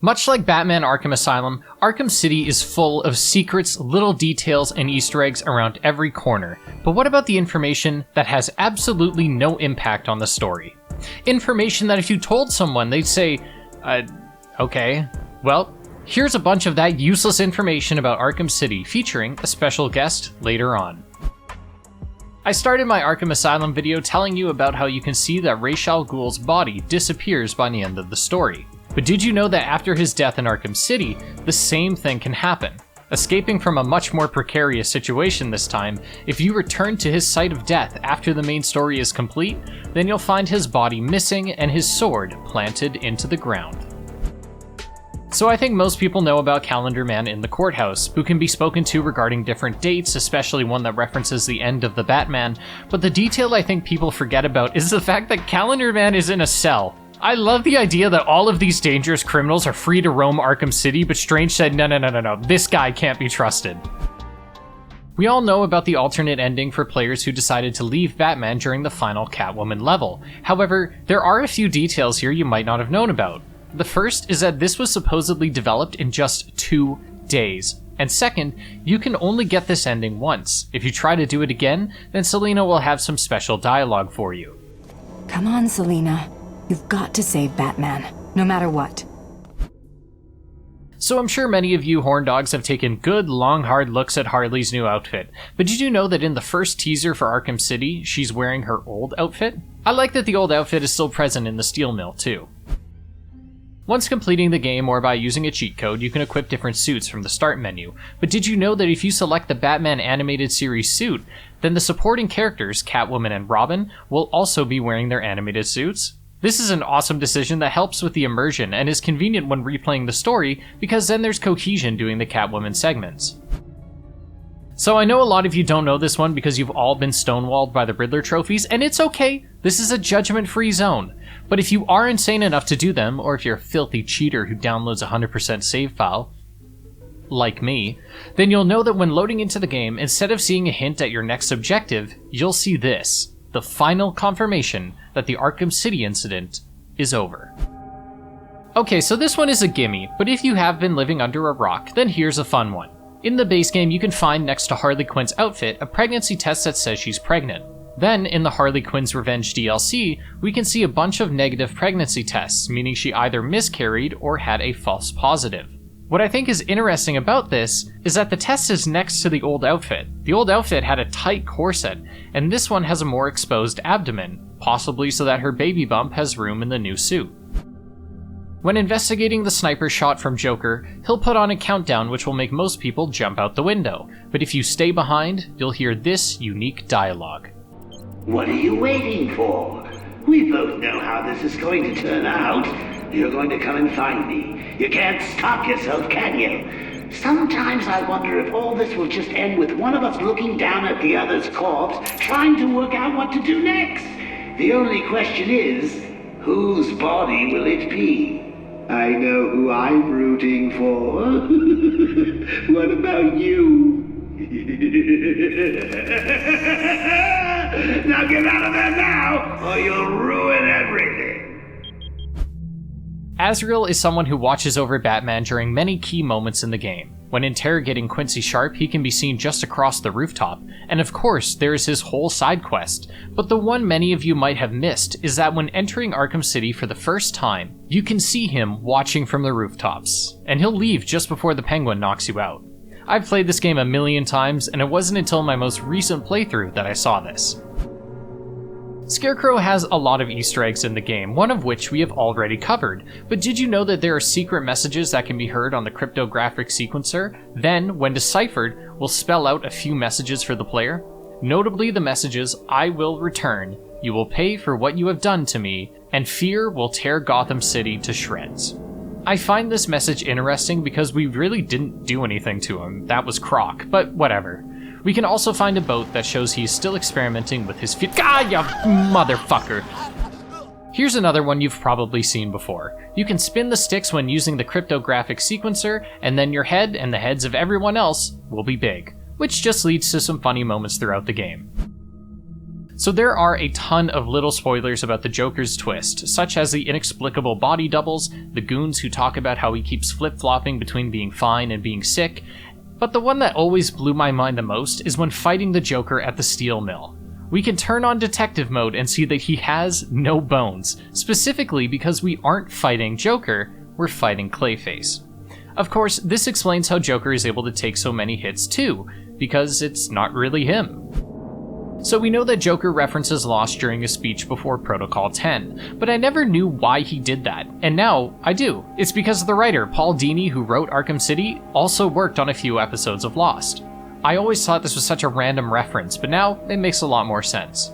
Much like Batman Arkham Asylum, Arkham City is full of secrets, little details, and Easter eggs around every corner. But what about the information that has absolutely no impact on the story? Information that if you told someone, they'd say, okay. Well, here's a bunch of that useless information about Arkham City, featuring a special guest later on. I started my Arkham Asylum video telling you about how you can see that Ras al Ghul's body disappears by the end of the story. But did you know that after his death in Arkham City, the same thing can happen? Escaping from a much more precarious situation this time, if you return to his site of death after the main story is complete, then you'll find his body missing and his sword planted into the ground. So I think most people know about Calendar Man in the Courthouse, who can be spoken to regarding different dates, especially one that references the end of the Batman, but the detail I think people forget about is the fact that Calendar Man is in a cell. I love the idea that all of these dangerous criminals are free to roam Arkham City, but Strange said no, this guy can't be trusted. We all know about the alternate ending for players who decided to leave Batman during the final Catwoman level. However, there are a few details here you might not have known about. The first is that this was supposedly developed in just 2 days. And second, you can only get this ending once. If you try to do it again, then Selina will have some special dialogue for you. Come on, Selina. You've got to save Batman, no matter what. So I'm sure many of you horn dogs have taken good, long, hard looks at Harley's new outfit, but did you know that in the first teaser for Arkham City, she's wearing her old outfit? I like that the old outfit is still present in the steel mill, too. Once completing the game or by using a cheat code, you can equip different suits from the start menu, but did you know that if you select the Batman animated series suit, then the supporting characters, Catwoman and Robin, will also be wearing their animated suits? This is an awesome decision that helps with the immersion and is convenient when replaying the story because then there's cohesion doing the Catwoman segments. So I know a lot of you don't know this one because you've all been stonewalled by the Riddler trophies, and it's okay, this is a judgment-free zone. But if you are insane enough to do them, or if you're a filthy cheater who downloads a 100% save file, like me, then you'll know that when loading into the game, instead of seeing a hint at your next objective, you'll see this. The final confirmation that the Arkham City incident is over. Okay, so this one is a gimme, but if you have been living under a rock, then here's a fun one. In the base game, you can find next to Harley Quinn's outfit a pregnancy test that says she's pregnant. Then, in the Harley Quinn's Revenge DLC, we can see a bunch of negative pregnancy tests, meaning she either miscarried or had a false positive. What I think is interesting about this is that the test is next to the old outfit. The old outfit had a tight corset, and this one has a more exposed abdomen, possibly so that her baby bump has room in the new suit. When investigating the sniper shot from Joker, he'll put on a countdown which will make most people jump out the window, but if you stay behind, you'll hear this unique dialogue. What are you waiting for? We both know how this is going to turn out. You're going to come and find me. You can't stop yourself, can you? Sometimes I wonder if all this will just end with one of us looking down at the other's corpse, trying to work out what to do next. The only question is, whose body will it be? I know who I'm rooting for. What about you? Now get out of there now, or you'll ruin everything. Azrael is someone who watches over Batman during many key moments in the game. When interrogating Quincy Sharp, he can be seen just across the rooftop, and of course, there is his whole side quest. But the one many of you might have missed is that when entering Arkham City for the first time, you can see him watching from the rooftops, and he'll leave just before the Penguin knocks you out. I've played this game a million times, and it wasn't until my most recent playthrough that I saw this. Scarecrow has a lot of Easter eggs in the game, one of which we have already covered, but did you know that there are secret messages that can be heard on the cryptographic sequencer, then, when deciphered, will spell out a few messages for the player? Notably the messages, "I will return," "You will pay for what you have done to me," and "Fear will tear Gotham City to shreds." I find this message interesting because we really didn't do anything to him, that was Croc, but whatever. We can also find a boat that shows he's still experimenting with his feet. Ah, you motherfucker! Here's another one you've probably seen before. You can spin the sticks when using the cryptographic sequencer, and then your head and the heads of everyone else will be big, which just leads to some funny moments throughout the game. So there are a ton of little spoilers about the Joker's twist, such as the inexplicable body doubles, the goons who talk about how he keeps flip-flopping between being fine and being sick, but the one that always blew my mind the most is when fighting the Joker at the steel mill. We can turn on detective mode and see that he has no bones, specifically because we aren't fighting Joker, we're fighting Clayface. Of course, this explains how Joker is able to take so many hits too, because it's not really him. So we know that Joker references Lost during a speech before Protocol 10, but I never knew why he did that, and now I do. It's because the writer, Paul Dini, who wrote Arkham City, also worked on a few episodes of Lost. I always thought this was such a random reference, but now it makes a lot more sense.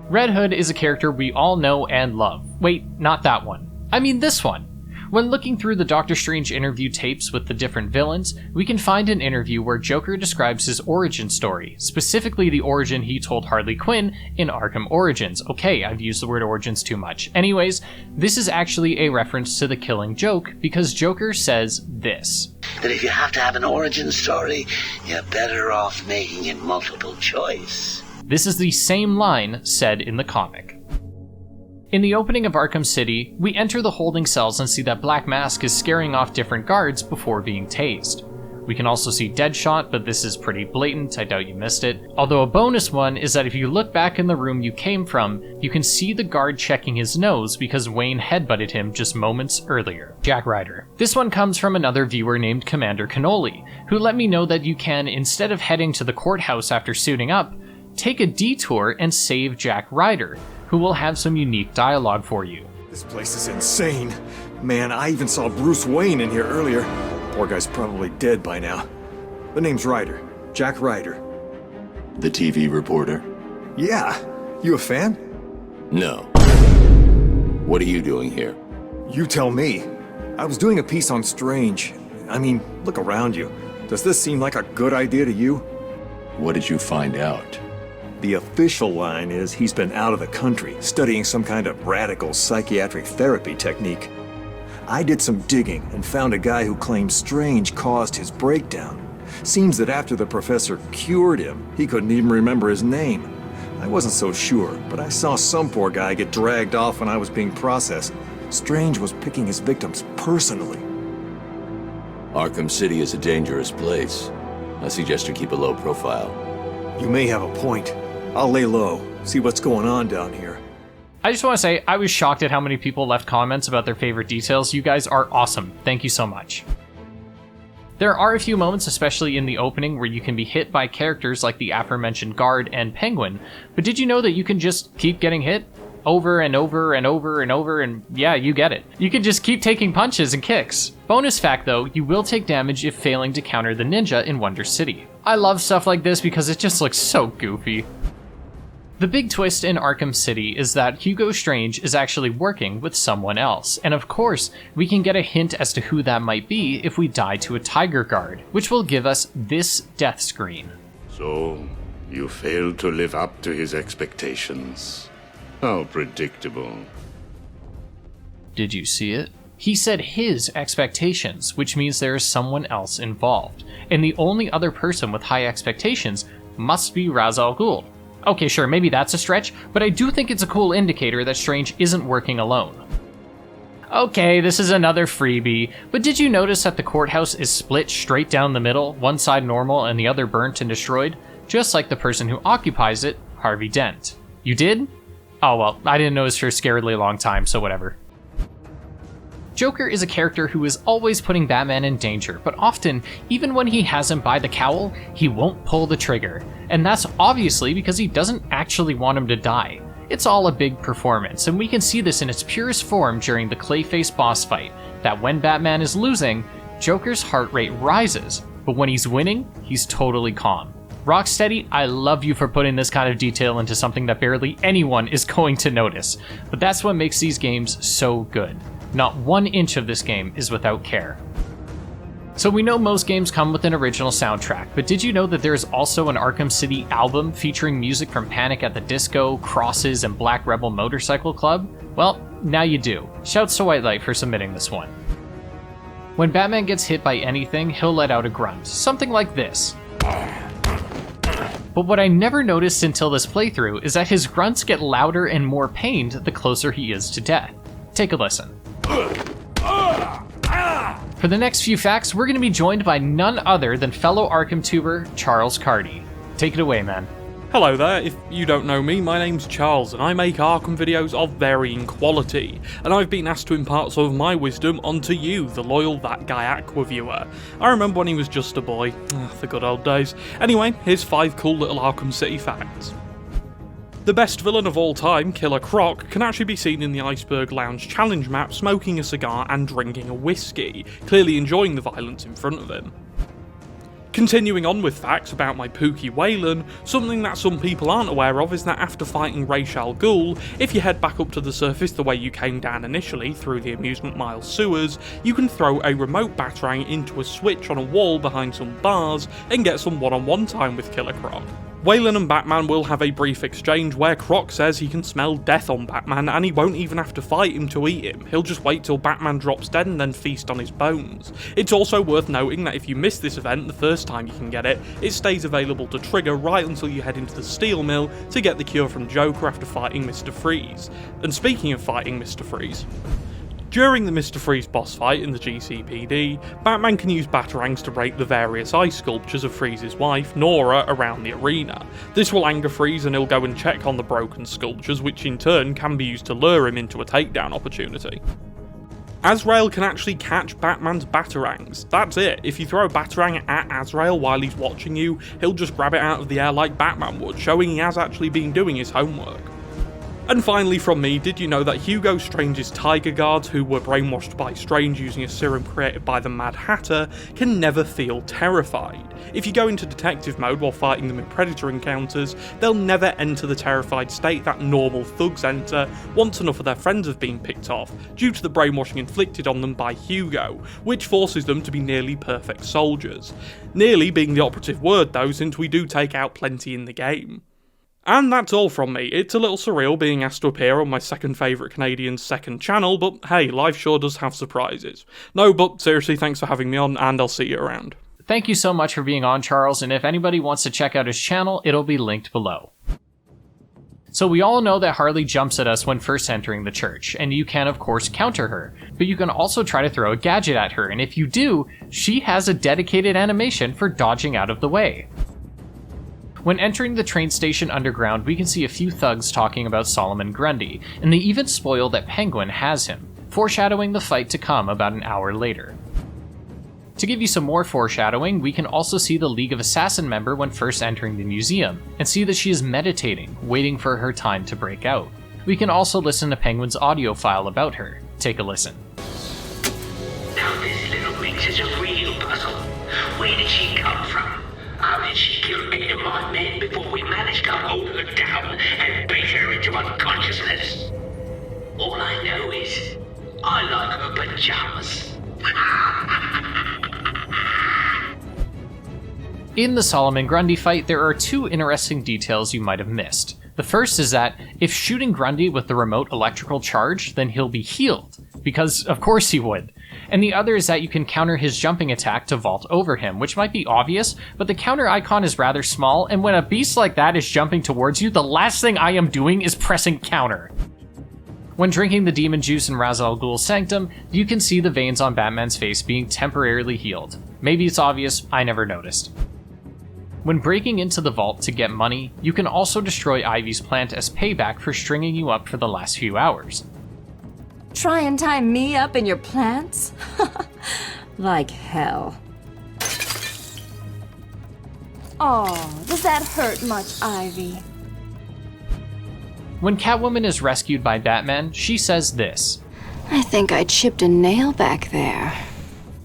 Red Hood is a character we all know and love. Wait, not that one. I mean this one. When looking through the Doctor Strange interview tapes with the different villains, we can find an interview where Joker describes his origin story, specifically the origin he told Harley Quinn in Arkham Origins. Okay, I've used the word origins too much. Anyways, this is actually a reference to The Killing Joke, because Joker says this. That if you have to have an origin story, you're better off making it multiple choice. This is the same line said in the comic. In the opening of Arkham City, we enter the holding cells and see that Black Mask is scaring off different guards before being tased. We can also see Deadshot, but this is pretty blatant, I doubt you missed it. Although a bonus one is that if you look back in the room you came from, you can see the guard checking his nose because Wayne headbutted him just moments earlier. Jack Ryder. This one comes from another viewer named Commander Cannoli, who let me know that you can, instead of heading to the courthouse after suiting up, take a detour and save Jack Ryder, who will have some unique dialogue for you. This place is insane. Man, I even saw Bruce Wayne in here earlier. Poor guy's probably dead by now. The name's Ryder. Jack Ryder. The TV reporter? Yeah. You a fan? No. What are you doing here? You tell me. I was doing a piece on Strange. I mean, look around you. Does this seem like a good idea to you? What did you find out? The official line is he's been out of the country, studying some kind of radical psychiatric therapy technique. I did some digging and found a guy who claims Strange caused his breakdown. Seems that after the professor cured him, he couldn't even remember his name. I wasn't so sure, but I saw some poor guy get dragged off when I was being processed. Strange was picking his victims personally. Arkham City is a dangerous place. I suggest you keep a low profile. You may have a point. I'll lay low, see what's going on down here. I just want to say, I was shocked at how many people left comments about their favorite details. You guys are awesome. Thank you so much. There are a few moments, especially in the opening, where you can be hit by characters like the aforementioned guard and Penguin, but did you know that you can just keep getting hit? Over and over and over and over, and yeah, you get it. You can just keep taking punches and kicks. Bonus fact though, you will take damage if failing to counter the ninja in Wonder City. I love stuff like this because it just looks so goofy. The big twist in Arkham City is that Hugo Strange is actually working with someone else, and of course, we can get a hint as to who that might be if we die to a Tiger Guard, which will give us this death screen. So, you failed to live up to his expectations. How predictable. Did you see it? He said his expectations, which means there is someone else involved, and the only other person with high expectations must be Ras al Ghul. Okay, sure, maybe that's a stretch, but I do think it's a cool indicator that Strange isn't working alone. Okay, this is another freebie, but did you notice that the courthouse is split straight down the middle, one side normal and the other burnt and destroyed? Just like the person who occupies it, Harvey Dent. You did? Oh well, I didn't notice for a scaredly long time, so whatever. Joker is a character who is always putting Batman in danger, but often, even when he has him by the cowl, he won't pull the trigger. And that's obviously because he doesn't actually want him to die. It's all a big performance, and we can see this in its purest form during the Clayface boss fight, that when Batman is losing, Joker's heart rate rises, but when he's winning, he's totally calm. Rocksteady, I love you for putting this kind of detail into something that barely anyone is going to notice, but that's what makes these games so good. Not 1 inch of this game is without care. So we know most games come with an original soundtrack, but did you know that there is also an Arkham City album featuring music from Panic at the Disco, Crosses, and Black Rebel Motorcycle Club? Well, now you do. Shouts to White Light for submitting this one. When Batman gets hit by anything, he'll let out a grunt, something like this. But But what I never noticed until this playthrough is that his grunts get louder and more pained the closer he is to death. Take a listen. For the next few facts, we're going to be joined by none other than fellow Arkham tuber Charles Carty. Take it away, man. Hello there, if you don't know me, my name's Charles and I make Arkham videos of varying quality, and I've been asked to impart some of my wisdom onto you, the loyal That Guy Aqua viewer. I remember when he was just a boy, the good old days. Anyway, here's 5 cool little Arkham City facts. The best villain of all time, Killer Croc, can actually be seen in the Iceberg Lounge challenge map smoking a cigar and drinking a whiskey, clearly enjoying the violence in front of him. Continuing on with facts about my Pookie Wayland, something that some people aren't aware of is that after fighting Ras al Ghul, if you head back up to the surface the way you came down initially, through the Amusement Mile sewers, you can throw a remote batarang into a switch on a wall behind some bars and get some one-on-one time with Killer Croc. Wayland and Batman will have a brief exchange where Croc says he can smell death on Batman and he won't even have to fight him to eat him, he'll just wait till Batman drops dead and then feast on his bones. It's also worth noting that if you miss this event the first time you can get it, it stays available to trigger right until you head into the Steel Mill to get the cure from Joker after fighting Mr. Freeze. And speaking of fighting Mr. Freeze, during the Mr. Freeze boss fight in the GCPD, Batman can use batarangs to rape the various ice sculptures of Freeze's wife, Nora, around the arena. This will anger Freeze and he'll go and check on the broken sculptures, which in turn can be used to lure him into a takedown opportunity. Azrael can actually catch Batman's batarangs. That's it, if you throw a batarang at Azrael while he's watching you, he'll just grab it out of the air like Batman would, showing he has actually been doing his homework. And finally from me, did you know that Hugo Strange's Tiger Guards, who were brainwashed by Strange using a serum created by the Mad Hatter, can never feel terrified? If you go into detective mode while fighting them in Predator encounters, they'll never enter the terrified state that normal thugs enter once enough of their friends have been picked off, due to the brainwashing inflicted on them by Hugo, which forces them to be nearly perfect soldiers. Nearly being the operative word though, since we do take out plenty in the game. And that's all from me. It's a little surreal being asked to appear on my second favourite Canadian's second channel, but hey, life sure does have surprises. No, but seriously, thanks for having me on, and I'll see you around. Thank you so much for being on, Charles, and if anybody wants to check out his channel, it'll be linked below. So we all know that Harley jumps at us when first entering the church, and you can of course counter her, but you can also try to throw a gadget at her, and if you do, she has a dedicated animation for dodging out of the way. When entering the train station underground, we can see a few thugs talking about Solomon Grundy, and they even spoil that Penguin has him, foreshadowing the fight to come about an hour later. To give you some more foreshadowing, we can also see the League of Assassin member when first entering the museum, and see that she is meditating, waiting for her time to break out. We can also listen to Penguin's audio file about her. Take a listen. Now this little mix is a real puzzle. Where did she come from? How did she kill 8 of my men before we managed to hold her down and beat her into unconsciousness? All I know is, I like her pajamas. In the Solomon Grundy fight, there are 2 interesting details you might have missed. The first is that, if shooting Grundy with the remote electrical charge, then he'll be healed, because of course he would. And the other is that you can counter his jumping attack to vault over him, which might be obvious, but the counter icon is rather small, and when a beast like that is jumping towards you, the last thing I am doing is pressing counter. When drinking the demon juice in Ras al Ghul's sanctum, you can see the veins on Batman's face being temporarily healed. Maybe it's obvious, I never noticed. When breaking into the vault to get money, you can also destroy Ivy's plant as payback for stringing you up for the last few hours. Try and tie me up in your plants? Like hell. Oh, does that hurt much, Ivy? When Catwoman is rescued by Batman, she says this. I think I chipped a nail back there.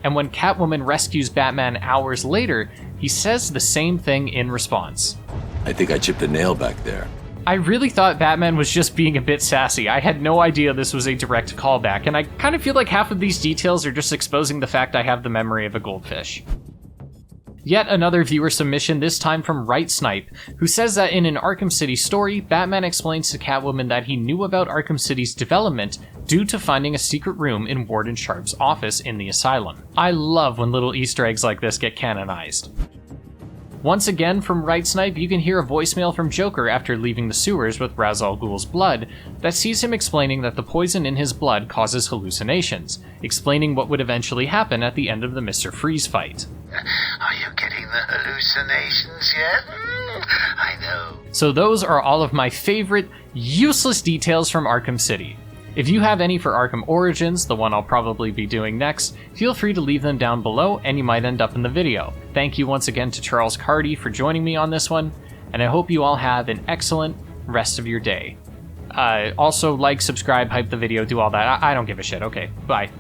And when Catwoman rescues Batman hours later, he says the same thing in response. I think I chipped a nail back there. I really thought Batman was just being a bit sassy. I had no idea this was a direct callback, and I kind of feel like half of these details are just exposing the fact I have the memory of a goldfish. Yet another viewer submission, this time from Right Snipe, who says that in an Arkham City story, Batman explains to Catwoman that he knew about Arkham City's development due to finding a secret room in Warden Sharp's office in the asylum. I love when little Easter eggs like this get canonized. Once again, from Right Snipe, you can hear a voicemail from Joker after leaving the sewers with Ras al Ghul's blood that sees him explaining that the poison in his blood causes hallucinations, explaining what would eventually happen at the end of the Mr. Freeze fight. Are you getting the hallucinations yet? I know. So those are all of my favorite useless details from Arkham City. If you have any for Arkham Origins, the one I'll probably be doing next, feel free to leave them down below and you might end up in the video. Thank you once again to Charles Carty for joining me on this one, and I hope you all have an excellent rest of your day. Also, like, subscribe, hype the video, do all that. I don't give a shit. Okay, bye.